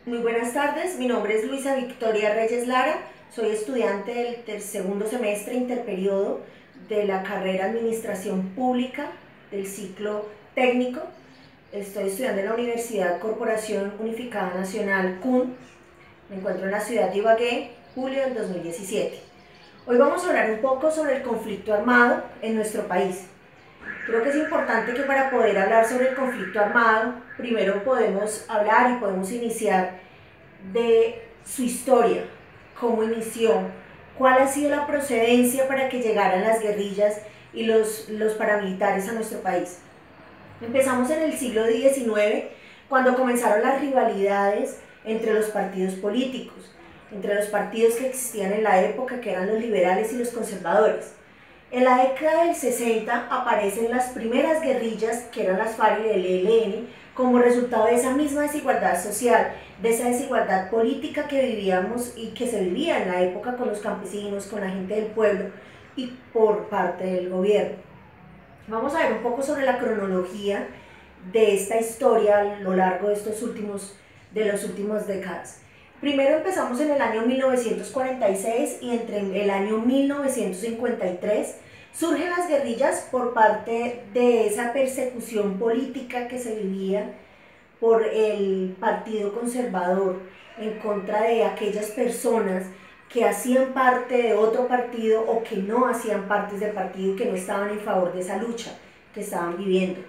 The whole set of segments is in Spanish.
Muy buenas tardes, mi nombre es Luisa Victoria Reyes Lara, soy estudiante del segundo semestre interperiodo de la carrera Administración Pública del ciclo técnico. Estoy estudiando en la Universidad Corporación Unificada Nacional CUN, me encuentro en la ciudad de Ibagué, julio del 2017. Hoy vamos a hablar un poco sobre el conflicto armado en nuestro país. Creo que es importante que para poder hablar sobre el conflicto armado, primero podemos hablar y podemos iniciar de su historia, cómo inició, cuál ha sido la procedencia para que llegaran las guerrillas y los paramilitares a nuestro país. Empezamos en el siglo XIX, cuando comenzaron las rivalidades entre los partidos políticos, entre los partidos que existían en la época, que eran los liberales y los conservadores. En la década del 60 aparecen las primeras guerrillas, que eran las FARC y el ELN, como resultado de esa misma desigualdad social, de esa desigualdad política que vivíamos y que se vivía en la época con los campesinos, con la gente del pueblo y por parte del gobierno. Vamos a ver un poco sobre la cronología de esta historia a lo largo de las últimas décadas. Primero empezamos en el año 1946 y entre el año 1953 surgen las guerrillas por parte de esa persecución política que se vivía por el Partido Conservador en contra de aquellas personas que hacían parte de otro partido o que no hacían parte del partido y que no estaban en favor de esa lucha que estaban viviendo.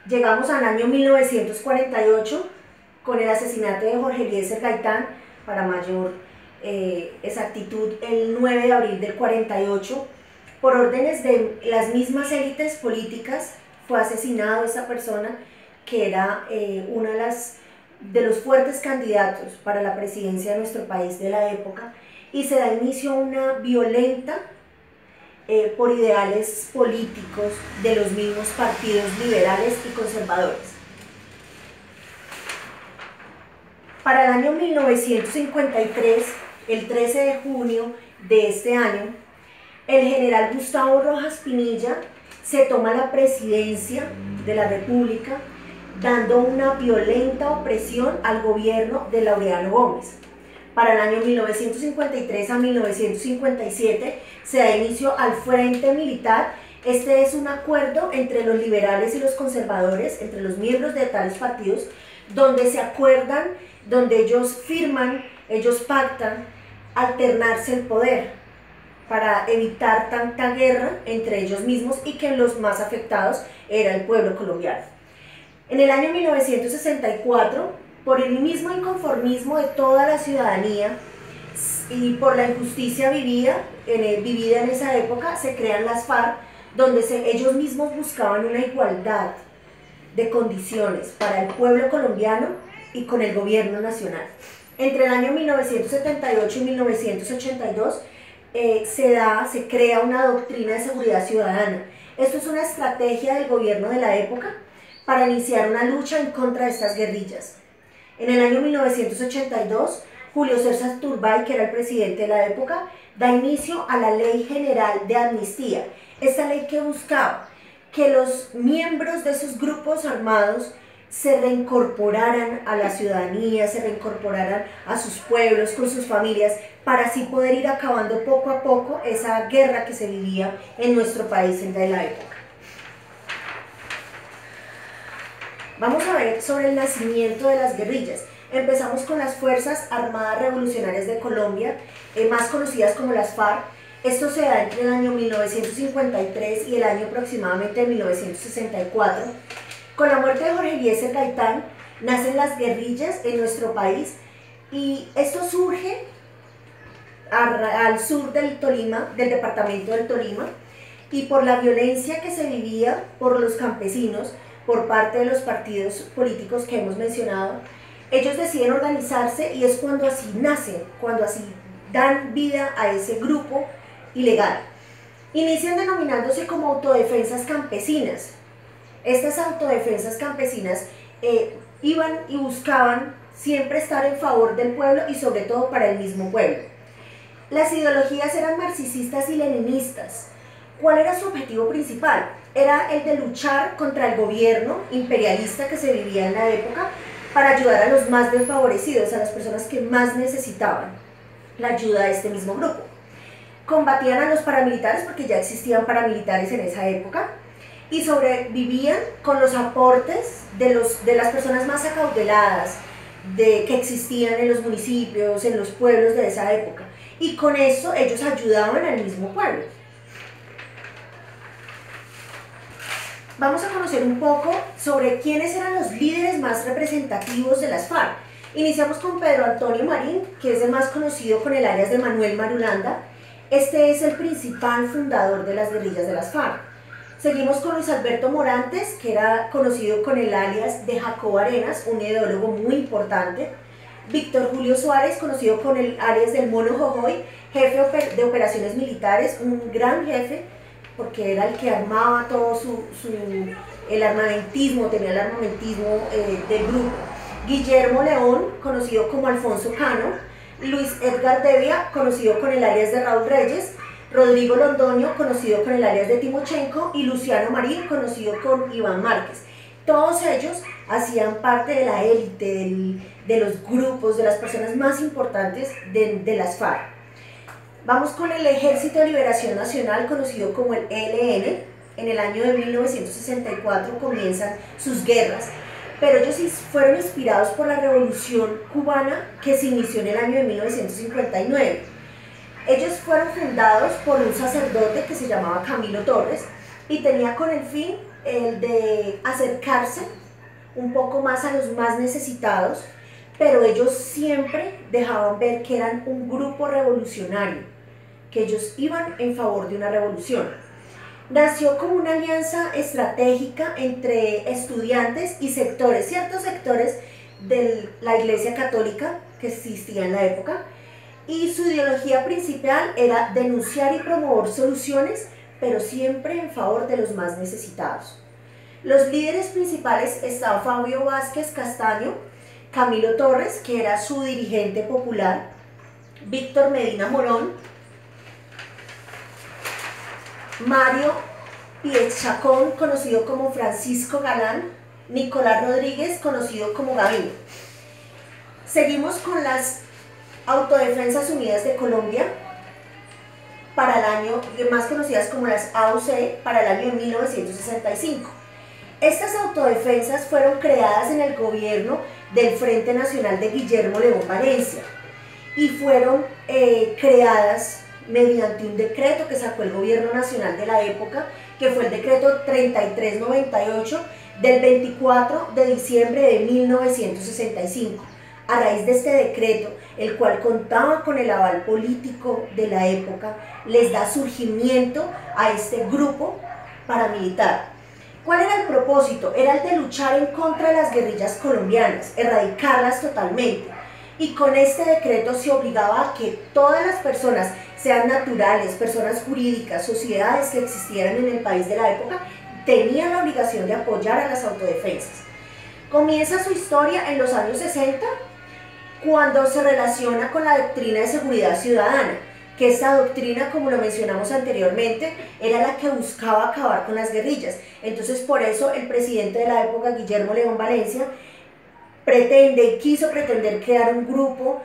Llegamos al año 1948 con el asesinato de Jorge Eliezer Gaitán, para mayor exactitud el 9 de abril del 48, por órdenes de las mismas élites políticas fue asesinado esa persona que era una de los fuertes candidatos para la presidencia de nuestro país de la época, y se da inicio a una violenta por ideales políticos de los mismos partidos liberales y conservadores. Para el año 1953, el 13 de junio de este año, el general Gustavo Rojas Pinilla se toma la presidencia de la República, dando una violenta opresión al gobierno de Laureano Gómez. Para el año 1953 a 1957 se da inicio al Frente Militar. Este es un acuerdo entre los liberales y los conservadores, entre los miembros de tales partidos, donde se acuerdan, donde ellos firman, ellos pactan alternarse el poder para evitar tanta guerra entre ellos mismos y que los más afectados era el pueblo colombiano. En el año 1964, por el mismo inconformismo de toda la ciudadanía y por la injusticia vivida en esa época, se crean las FARC, donde ellos mismos buscaban una igualdad de condiciones para el pueblo colombiano y con el gobierno nacional. Entre el año 1978 y 1982 se crea una doctrina de seguridad ciudadana. Esto es una estrategia del gobierno de la época para iniciar una lucha en contra de estas guerrillas. En el año 1982, Julio César Turbay, que era el presidente de la época, da inicio a la Ley General de Amnistía. Esta ley que buscaba que los miembros de esos grupos armados se reincorporaran a la ciudadanía, se reincorporaran a sus pueblos, con sus familias, para así poder ir acabando poco a poco esa guerra que se vivía en nuestro país en la época. Vamos a ver sobre el nacimiento de las guerrillas. Empezamos con las Fuerzas Armadas Revolucionarias de Colombia, más conocidas como las FARC. Esto se da entre el año 1953 y el año aproximadamente de 1964. Con la muerte de Jorge Eliezer Gaitán, nacen las guerrillas en nuestro país, y esto surge al sur del Tolima, del departamento del Tolima, y por la violencia que se vivía por los campesinos, por parte de los partidos políticos que hemos mencionado, ellos deciden organizarse y es cuando así nacen, cuando así dan vida a ese grupo ilegal. Inician denominándose como autodefensas campesinas. Estas autodefensas campesinas iban y buscaban siempre estar en favor del pueblo y sobre todo para el mismo pueblo. Las ideologías eran marxistas y leninistas. ¿Cuál era su objetivo principal? Era el de luchar contra el gobierno imperialista que se vivía en la época para ayudar a los más desfavorecidos, a las personas que más necesitaban la ayuda de este mismo grupo. Combatían a los paramilitares porque ya existían paramilitares en esa época y sobrevivían con los aportes de las personas más acaudaladas que existían en los municipios, en los pueblos de esa época, y con eso ellos ayudaban al mismo pueblo. Vamos a conocer un poco sobre quiénes eran los líderes más representativos de las FARC. Iniciamos con Pedro Antonio Marín, que es el más conocido con el alias de Manuel Marulanda. Este es el principal fundador de las guerrillas de las FARC. Seguimos con Luis Alberto Morantes, que era conocido con el alias de Jacobo Arenas, un ideólogo muy importante. Víctor Julio Suárez, conocido con el alias del Mono Jojoy, jefe de operaciones militares, un gran jefe, porque era el que armaba todo el armamentismo, tenía el armamentismo del grupo. Guillermo León, conocido como Alfonso Cano. Luis Edgar Devia, conocido con el alias de Raúl Reyes. Rodrigo Londoño, conocido con el alias de Timochenko, y Luciano Marín, conocido con Iván Márquez. Todos ellos hacían parte de la élite, de los grupos, de las personas más importantes de las FARC. Vamos con el Ejército de Liberación Nacional, conocido como el ELN. En el año de 1964 comienzan sus guerras, pero ellos fueron inspirados por la Revolución Cubana que se inició en el año de 1959. Ellos fueron fundados por un sacerdote que se llamaba Camilo Torres y tenía con el fin el de acercarse un poco más a los más necesitados, pero ellos siempre dejaban ver que eran un grupo revolucionario, que ellos iban en favor de una revolución. Nació como una alianza estratégica entre estudiantes y sectores, ciertos sectores de la Iglesia Católica que existía en la época, y su ideología principal era denunciar y promover soluciones, pero siempre en favor de los más necesitados. Los líderes principales estaban Fabio Vázquez Castaño, Camilo Torres, que era su dirigente popular, Víctor Medina Morón, Mario Piechacón, conocido como Francisco Galán, Nicolás Rodríguez, conocido como Gavino. Seguimos con las Autodefensas Unidas de Colombia, para el año, más conocidas como las AUC, para el año 1965. Estas autodefensas fueron creadas en el gobierno del Frente Nacional de Guillermo León Valencia y fueron creadas mediante un decreto que sacó el gobierno nacional de la época, que fue el decreto 3398 del 24 de diciembre de 1965. A raíz de este decreto, el cual contaba con el aval político de la época, les da surgimiento a este grupo paramilitar. ¿Cuál era el propósito? Era el de luchar en contra de las guerrillas colombianas, erradicarlas totalmente. Y con este decreto se obligaba a que todas las personas, sean naturales, personas jurídicas, sociedades que existieran en el país de la época, tenían la obligación de apoyar a las autodefensas. Comienza su historia en los años 60, cuando se relaciona con la doctrina de seguridad ciudadana, que esta doctrina, como lo mencionamos anteriormente, era la que buscaba acabar con las guerrillas. Entonces, por eso el presidente de la época, Guillermo León Valencia, quiso pretender crear un grupo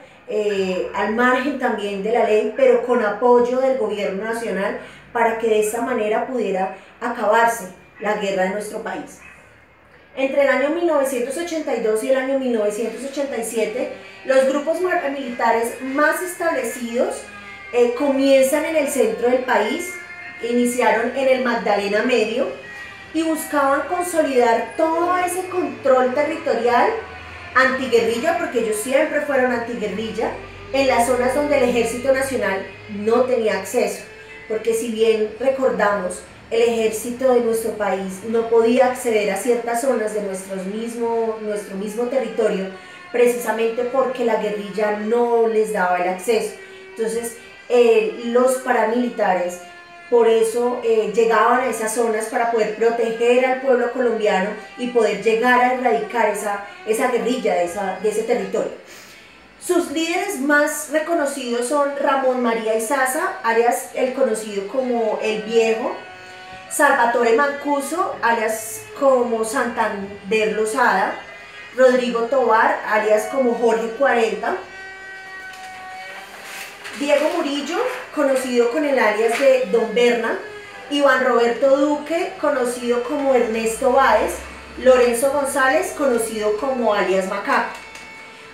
al margen también de la ley, pero con apoyo del gobierno nacional, para que de esta manera pudiera acabarse la guerra de nuestro país. Entre el año 1982 y el año 1987, los grupos militares más establecidos comienzan en el centro del país, iniciaron en el Magdalena Medio y buscaban consolidar todo ese control territorial antiguerrilla, porque ellos siempre fueron antiguerrilla, en las zonas donde el Ejército Nacional no tenía acceso, porque si bien recordamos, el ejército de nuestro país no podía acceder a ciertas zonas de nuestro mismo territorio, precisamente porque la guerrilla no les daba el acceso. Entonces, los paramilitares por eso llegaban a esas zonas para poder proteger al pueblo colombiano y poder llegar a erradicar esa guerrilla de ese territorio. Sus líderes más reconocidos son Ramón María Izaza, alias el conocido como El Viejo, Salvatore Mancuso, alias como Santander Lozada, Rodrigo Tovar, alias como Jorge 40, Diego Murillo, conocido con el alias de Don Berna, Iván Roberto Duque, conocido como Ernesto Báez, Lorenzo González, conocido como alias Macaco.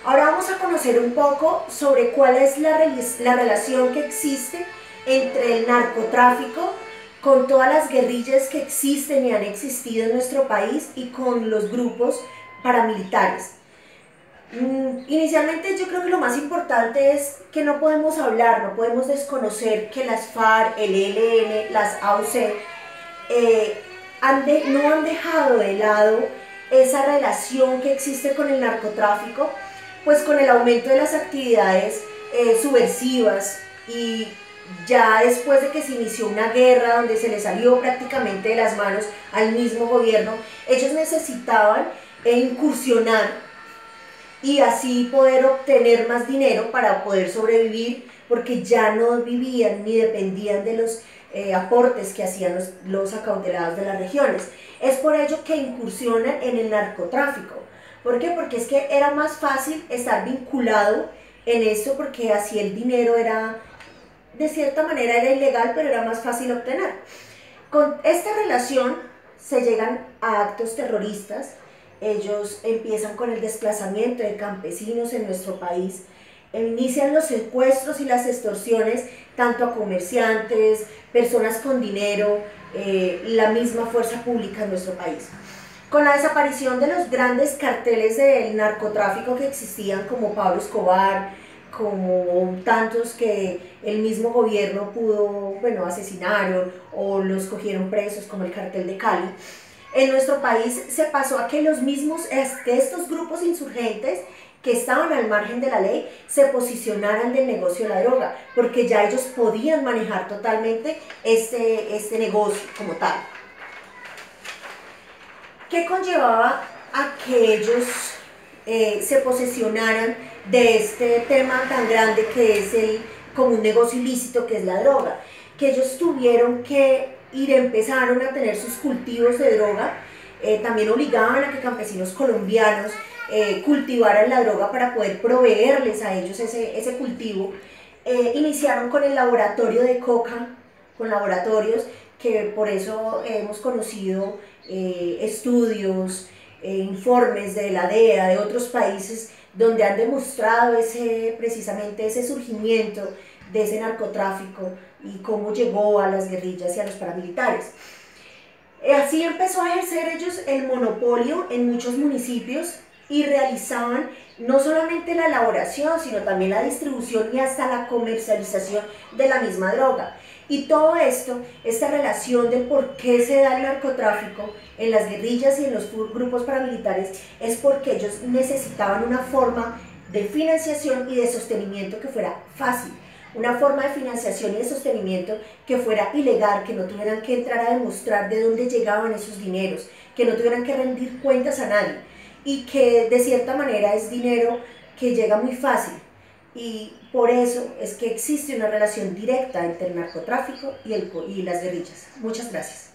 Ahora vamos a conocer un poco sobre cuál es la relación que existe entre el narcotráfico con todas las guerrillas que existen y han existido en nuestro país y con los grupos paramilitares. Inicialmente yo creo que lo más importante es que no podemos hablar, no podemos desconocer que las FARC, el ELN, las AUC no han dejado de lado esa relación que existe con el narcotráfico, pues con el aumento de las actividades subversivas y ya después de que se inició una guerra donde se le salió prácticamente de las manos al mismo gobierno, ellos necesitaban incursionar y así poder obtener más dinero para poder sobrevivir, porque ya no vivían ni dependían de los aportes que hacían los acautelados de las regiones. Es por ello que incursionan en el narcotráfico. ¿Por qué? Porque es que era más fácil estar vinculado en esto, porque así el dinero era, de cierta manera era ilegal, pero era más fácil obtener. Con esta relación se llegan a actos terroristas. Ellos empiezan con el desplazamiento de campesinos en nuestro país, inician los secuestros y las extorsiones tanto a comerciantes, personas con dinero, la misma fuerza pública en nuestro país. Con la desaparición de los grandes carteles del narcotráfico que existían, como Pablo Escobar, como tantos que el mismo gobierno pudo, asesinaron o los cogieron presos, como el cartel de Cali, en nuestro país se pasó a que estos grupos insurgentes que estaban al margen de la ley se posicionaran del negocio de la droga, porque ya ellos podían manejar totalmente este negocio como tal. ¿Qué conllevaba a que ellos se posesionaran de este tema tan grande que es como un negocio ilícito que es la droga? Que ellos tuvieron que empezaron a tener sus cultivos de droga, también obligaban a que campesinos colombianos cultivaran la droga para poder proveerles a ellos ese cultivo. Iniciaron con el laboratorio de coca, con laboratorios que por eso hemos conocido estudios, informes de la DEA, de otros países, donde han demostrado precisamente ese surgimiento de ese narcotráfico y cómo llegó a las guerrillas y a los paramilitares. Así empezó a ejercer ellos el monopolio en muchos municipios y realizaban no solamente la elaboración, sino también la distribución y hasta la comercialización de la misma droga. Y todo esto, esta relación de por qué se da el narcotráfico en las guerrillas y en los grupos paramilitares, es porque ellos necesitaban una forma de financiación y de sostenimiento que fuera fácil. Una forma de financiación y de sostenimiento que fuera ilegal, que no tuvieran que entrar a demostrar de dónde llegaban esos dineros, que no tuvieran que rendir cuentas a nadie y que de cierta manera es dinero que llega muy fácil. Y por eso es que existe una relación directa entre el narcotráfico y las guerrillas. Muchas gracias.